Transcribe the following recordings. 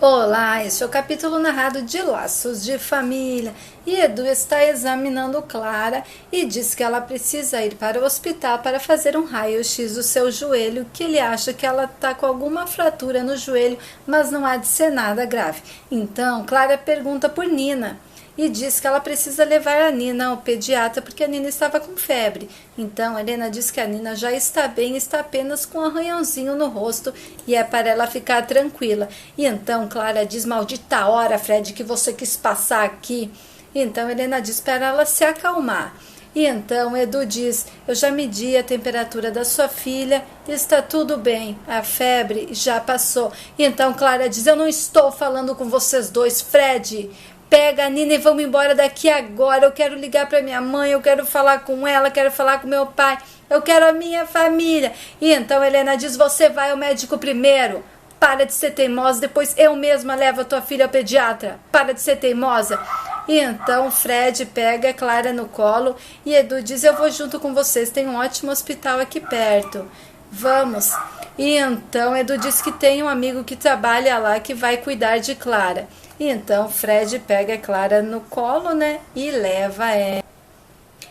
Olá, este é o capítulo narrado de Laços de Família. E Edu está examinando Clara e diz que ela precisa ir para o hospital para fazer um raio-x do seu joelho, que ele acha que ela está com alguma fratura no joelho, mas não há de ser nada grave. Então, Clara pergunta por Nina e diz que ela precisa levar a Nina ao pediatra porque a Nina estava com febre. Então Helena diz que a Nina já está bem, está apenas com um arranhãozinho no rosto e é para ela ficar tranquila. E então Clara diz: maldita hora, Fred, que você quis passar aqui. Então Helena diz para ela se acalmar. E então Edu diz: eu já medi a temperatura da sua filha, está tudo bem, a febre já passou. E então Clara diz: eu não estou falando com vocês dois, Fred. Pega a Nina e vamos embora daqui agora. Eu quero ligar para minha mãe, eu quero falar com ela, quero falar com meu pai, eu quero a minha família. E então Helena diz: você vai ao médico primeiro. Para de ser teimosa, depois eu mesma levo a tua filha ao pediatra. Para de ser teimosa. E então Fred pega a Clara no colo e Edu diz: eu vou junto com vocês, tem um ótimo hospital aqui perto. Vamos. E então Edu diz que tem um amigo que trabalha lá que vai cuidar de Clara. E então Fred pega a Clara no colo, né, e leva ela.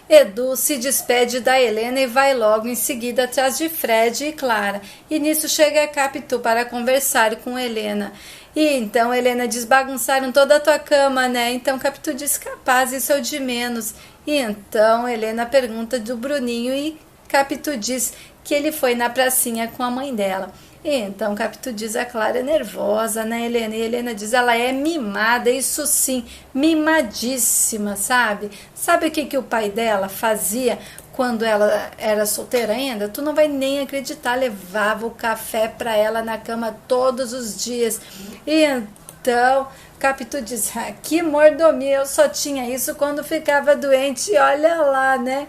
Edu se despede da Helena e vai logo em seguida atrás de Fred e Clara. E nisso chega a Capitu para conversar com Helena. E então Helena diz: bagunçaram toda a tua cama, né? Então Capitu diz: capaz, isso é o de menos. E então Helena pergunta do Bruninho e Capitu diz que ele foi na pracinha com a mãe dela. E então Capitu diz: a Clara é nervosa, né, Helena? E Helena diz: ela é mimada, isso sim, mimadíssima, sabe? Sabe o que o pai dela fazia quando ela era solteira ainda? Tu não vai nem acreditar, levava o café para ela na cama todos os dias. E então Capitu diz: que mordomia, eu só tinha isso quando ficava doente, olha lá, né?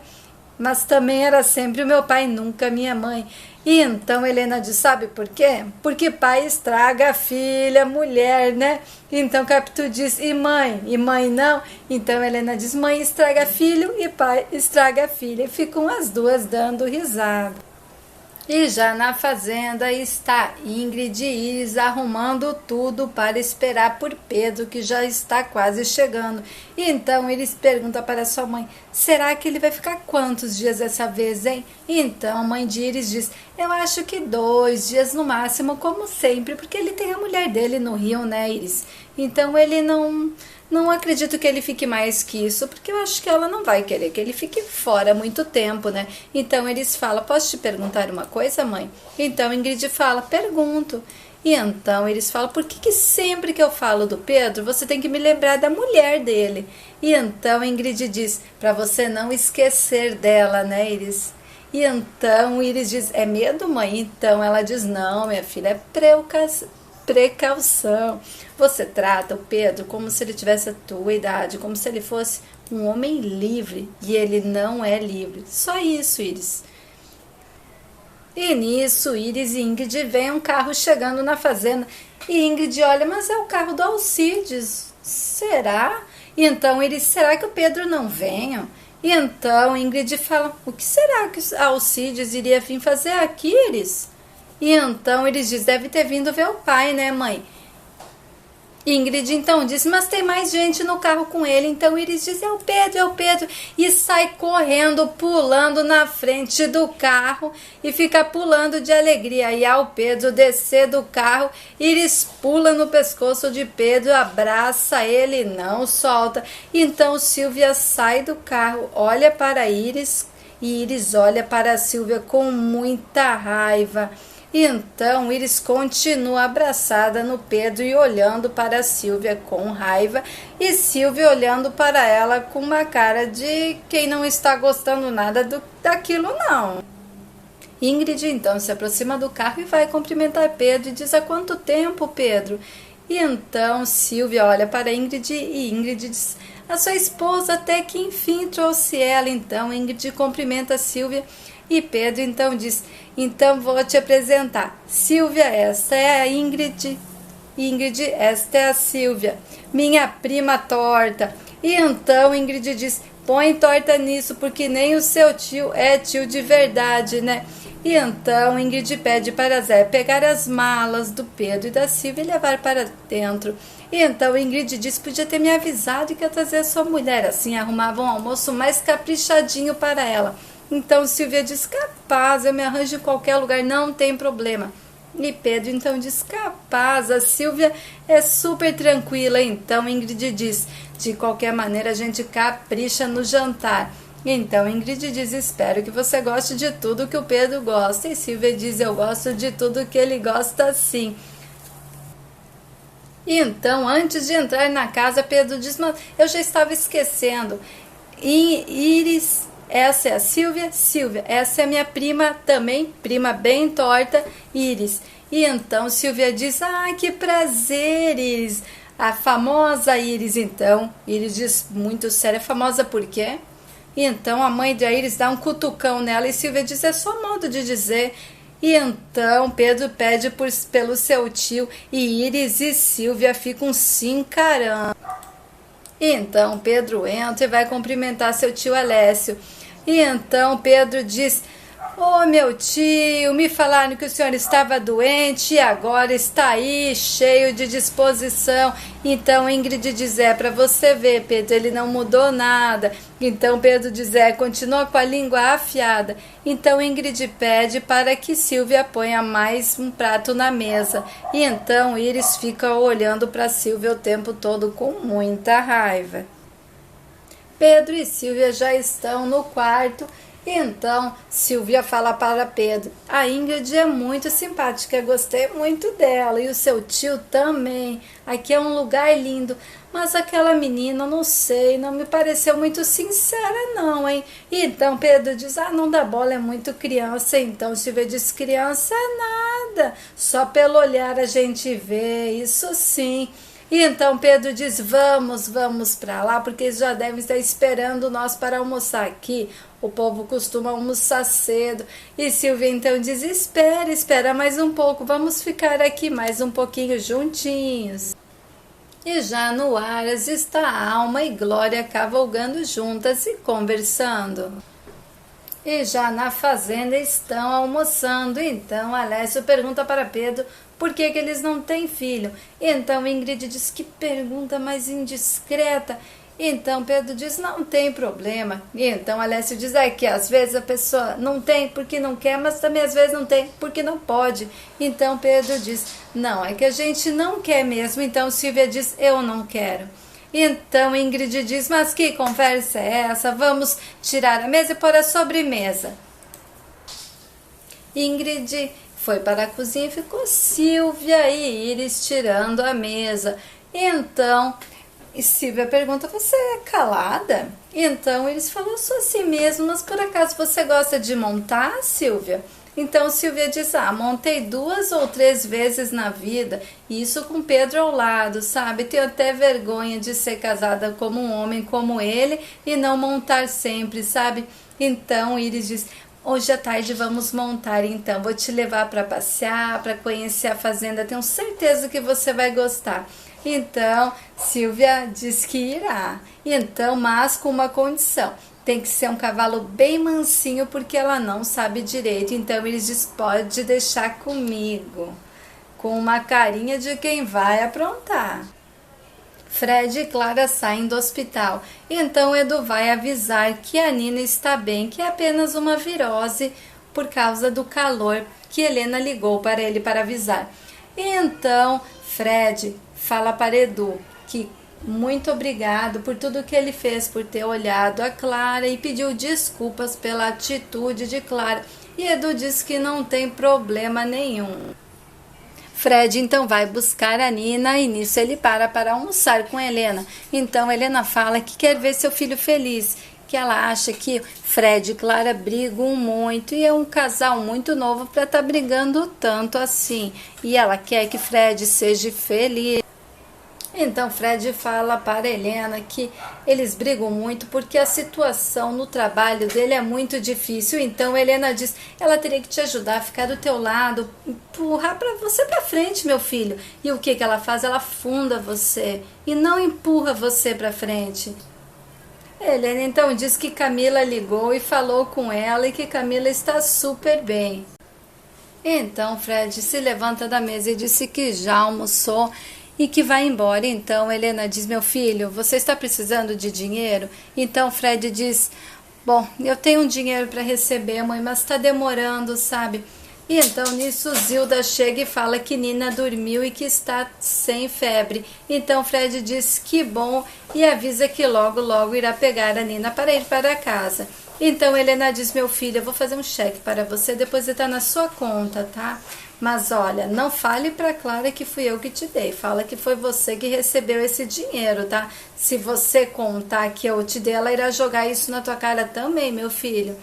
Mas também era sempre o meu pai, nunca minha mãe. E então Helena diz: sabe por quê? Porque pai estraga a filha, mulher, né? Então Capitu diz: e mãe? E mãe não? Então Helena diz: mãe estraga filho e pai estraga filha. E ficam as duas dando risada. E já na fazenda está Ingrid e Iris arrumando tudo para esperar por Pedro, que já está quase chegando. E então Iris pergunta para sua mãe: será que ele vai ficar quantos dias dessa vez, hein? E então a mãe de Iris diz: eu acho que 2 dias no máximo, como sempre, porque ele tem a mulher dele no Rio, né, Iris? Então ele não acredito que ele fique mais que isso, porque eu acho que ela não vai querer que ele fique fora muito tempo, né? Então eles falam: posso te perguntar uma coisa, mãe? Então Ingrid fala: pergunto. E então eles falam: por que sempre que eu falo do Pedro, você tem que me lembrar da mulher dele? E então Ingrid diz: para você não esquecer dela, né, Iris? E então Iris diz: é medo, mãe? Então ela diz: não, minha filha, é precaução. Você trata o Pedro como se ele tivesse a tua idade, como se ele fosse um homem livre, e ele não é livre. Só isso, Iris. E nisso, Iris e Ingrid veem um carro chegando na fazenda. E Ingrid olha: mas é o carro do Alcides. Será? E então Iris: será que o Pedro não venha? E então Ingrid fala: o que será que Alcides iria vir fazer aqui, Iris? E então Iris diz: deve ter vindo ver o pai, né, mãe? Ingrid então diz: mas tem mais gente no carro com ele. Então Iris diz: é o Pedro, e sai correndo, pulando na frente do carro e fica pulando de alegria. E ao Pedro descer do carro, Iris pula no pescoço de Pedro, abraça ele e não solta. Então Silvia sai do carro, olha para Iris, e Iris olha para a Silvia com muita raiva. E então Iris continua abraçada no Pedro e olhando para a Silvia com raiva, e Silvia olhando para ela com uma cara de quem não está gostando nada daquilo não. Ingrid então se aproxima do carro e vai cumprimentar Pedro e diz: há quanto tempo, Pedro? E então Silvia olha para Ingrid e Ingrid diz: a sua esposa até que enfim trouxe ela. Então Ingrid cumprimenta a Silvia e Pedro então diz: então vou te apresentar. Silvia, esta é a Ingrid. Ingrid, esta é a Silvia, minha prima torta. E então Ingrid diz: põe torta nisso, porque nem o seu tio é tio de verdade, né? E então Ingrid pede para Zé pegar as malas do Pedro e da Silvia e levar para dentro. E então Ingrid diz: podia ter me avisado que ia trazer sua mulher, assim arrumava um almoço mais caprichadinho para ela. Então Silvia diz: capaz, eu me arranjo em qualquer lugar, não tem problema. E Pedro então diz: capaz, a Silvia é super tranquila. Então Ingrid diz: de qualquer maneira a gente capricha no jantar. Então Ingrid diz: espero que você goste de tudo que o Pedro gosta. E Silvia diz: eu gosto de tudo que ele gosta sim. E então, antes de entrar na casa, Pedro diz: mas eu já estava esquecendo. Iris, essa é a Silvia. Silvia, essa é a minha prima também, prima bem torta, Iris. E então Silvia diz: ah, que prazer, Iris. A famosa Iris. Então Iris diz muito séria: famosa por quê? E então a mãe da Iris dá um cutucão nela e Silvia diz: é só modo de dizer. E então Pedro pede pelo seu tio e Iris e Silvia ficam se encarando. E então Pedro entra e vai cumprimentar seu tio Alessio. E então Pedro diz: ô meu tio, me falaram que o senhor estava doente e agora está aí, cheio de disposição. Então Ingrid diz: é para você ver, Pedro, ele não mudou nada. Então Pedro diz: é, continua com a língua afiada. Então Ingrid pede para que Silvia ponha mais um prato na mesa. E então Iris fica olhando para Silvia o tempo todo com muita raiva. Pedro e Silvia já estão no quarto. Então Silvia fala para Pedro: a Ingrid é muito simpática, gostei muito dela, e o seu tio também. Aqui é um lugar lindo, mas aquela menina, não sei, não me pareceu muito sincera não, hein? E então Pedro diz: ah, não dá bola, é muito criança. Então Silvia diz: criança nada, só pelo olhar a gente vê, isso sim. E então Pedro diz: vamos para lá, porque eles já devem estar esperando nós para almoçar aqui. O povo costuma almoçar cedo. E Silvia então diz: espera mais um pouco, vamos ficar aqui mais um pouquinho juntinhos. E já no Aras está Alma e Glória cavalgando juntas e conversando. E já na fazenda estão almoçando. Então Alessio pergunta para Pedro por que eles não têm filho. Então Ingrid diz: que pergunta mais indiscreta. Então Pedro diz: não tem problema. E então Alessio diz: é que às vezes a pessoa não tem porque não quer, mas também às vezes não tem porque não pode. Então Pedro diz: não, é que a gente não quer mesmo. Então Silvia diz: eu não quero. Então Ingrid diz: mas que conversa é essa? Vamos tirar a mesa e pôr a sobremesa. Ingrid foi para a cozinha e ficou Silvia e Iris tirando a mesa. Então Silvia pergunta: você é calada? Então eles falam: sou assim mesmo, mas por acaso você gosta de montar, Silvia? Então Silvia diz: ah, montei 2 ou 3 vezes na vida, isso com Pedro ao lado, sabe? Tenho até vergonha de ser casada como um homem como ele e não montar sempre, sabe? Então Iris diz: hoje à tarde vamos montar, então vou te levar para passear, para conhecer a fazenda, tenho certeza que você vai gostar. Então Silvia diz que irá, então, mas com uma condição: tem que ser um cavalo bem mansinho porque ela não sabe direito. Então eles diz: pode deixar comigo, com uma carinha de quem vai aprontar. Fred e Clara saem do hospital. Então Edu vai avisar que a Nina está bem, que é apenas uma virose por causa do calor, que Helena ligou para ele para avisar. Então Fred fala para Edu que muito obrigado por tudo que ele fez, por ter olhado a Clara e pediu desculpas pela atitude de Clara. E Edu diz que não tem problema nenhum. Fred então vai buscar a Nina e nisso ele para almoçar com Helena. Então Helena fala que quer ver seu filho feliz, que ela acha que Fred e Clara brigam muito e é um casal muito novo para estar brigando tanto assim. E ela quer que Fred seja feliz. Então Fred fala para Helena que eles brigam muito porque a situação no trabalho dele é muito difícil. Então Helena diz: ela teria que te ajudar a ficar do teu lado, empurrar para você para frente, meu filho. E o que ela faz? Ela afunda você e não empurra você para frente. Helena então diz que Camila ligou e falou com ela e que Camila está super bem. Então Fred se levanta da mesa e disse que já almoçou e que vai embora. Então Helena diz: meu filho, você está precisando de dinheiro? Então Fred diz: bom, eu tenho um dinheiro para receber, mãe, mas está demorando, sabe? E então nisso Zilda chega e fala que Nina dormiu e que está sem febre. Então Fred diz que bom e avisa que logo irá pegar a Nina para ir para casa. Então Helena diz: meu filho, eu vou fazer um cheque para você depositar na sua conta, tá? Mas olha, não fale para Clara que fui eu que te dei. Fala que foi você que recebeu esse dinheiro, tá? Se você contar que eu te dei, ela irá jogar isso na tua cara também, meu filho.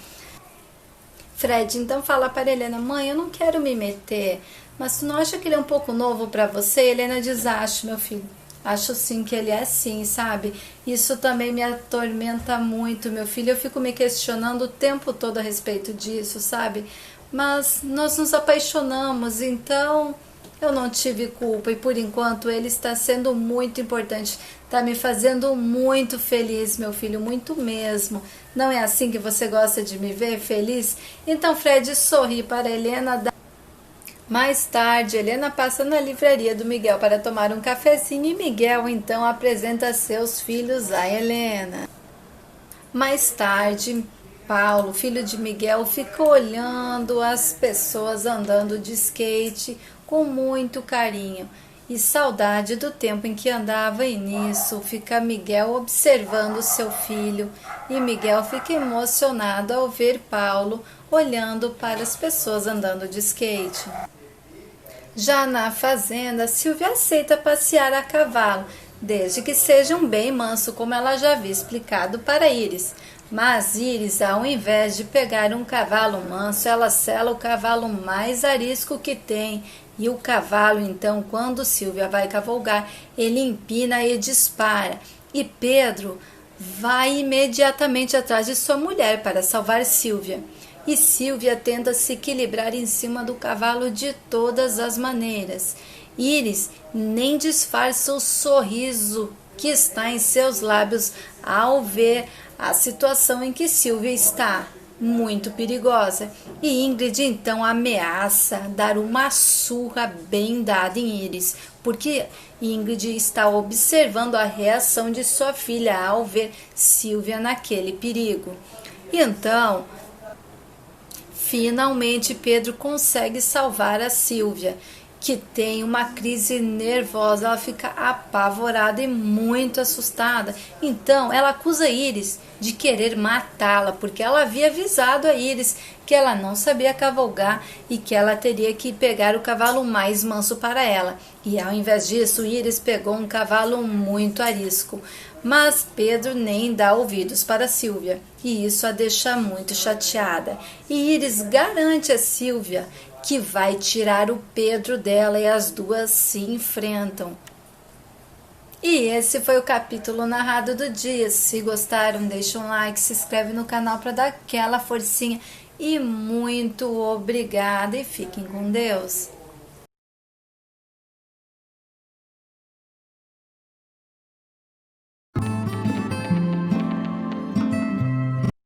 Fred então fala para Helena: mãe, eu não quero me meter, mas tu não acha que ele é um pouco novo para você? Helena diz: acho, meu filho. Acho sim que ele é sim, sabe? Isso também me atormenta muito, meu filho. Eu fico me questionando o tempo todo a respeito disso, sabe? Mas nós nos apaixonamos, então eu não tive culpa e por enquanto ele está sendo muito importante. Está me fazendo muito feliz, meu filho, muito mesmo. Não é assim que você gosta de me ver feliz? Então Fred sorri para Helena. Mais tarde, Helena passa na livraria do Miguel para tomar um cafezinho e Miguel então apresenta seus filhos a Helena. Mais tarde, Paulo, filho de Miguel, fica olhando as pessoas andando de skate com muito carinho e saudade do tempo em que andava, e nisso fica Miguel observando seu filho e Miguel fica emocionado ao ver Paulo olhando para as pessoas andando de skate. Já na fazenda, Silvia aceita passear a cavalo, desde que seja um bem manso, como ela já havia explicado para Iris. Mas Iris, ao invés de pegar um cavalo manso, ela sela o cavalo mais arisco que tem. E o cavalo, então, quando Silvia vai cavalgar, ele empina e dispara. E Pedro vai imediatamente atrás de sua mulher para salvar Silvia. E Silvia tenta se equilibrar em cima do cavalo de todas as maneiras. Iris nem disfarça o sorriso que está em seus lábios ao ver a situação em que Silvia está, muito perigosa. E Ingrid então ameaça dar uma surra bem dada em Iris, porque Ingrid está observando a reação de sua filha ao ver Silvia naquele perigo. E então, finalmente Pedro consegue salvar a Silvia, que tem uma crise nervosa. Ela fica apavorada e muito assustada. Então ela acusa Iris de querer matá-la, porque ela havia avisado a Iris que ela não sabia cavalgar e que ela teria que pegar o cavalo mais manso para ela. E ao invés disso, Iris pegou um cavalo muito arisco. Mas Pedro nem dá ouvidos para Silvia, e isso a deixa muito chateada. E Iris garante a Silvia que vai tirar o Pedro dela, e as duas se enfrentam. E esse foi o capítulo narrado do dia. Se gostaram, deixa um like, se inscreve no canal para dar aquela forcinha. E muito obrigada e fiquem com Deus.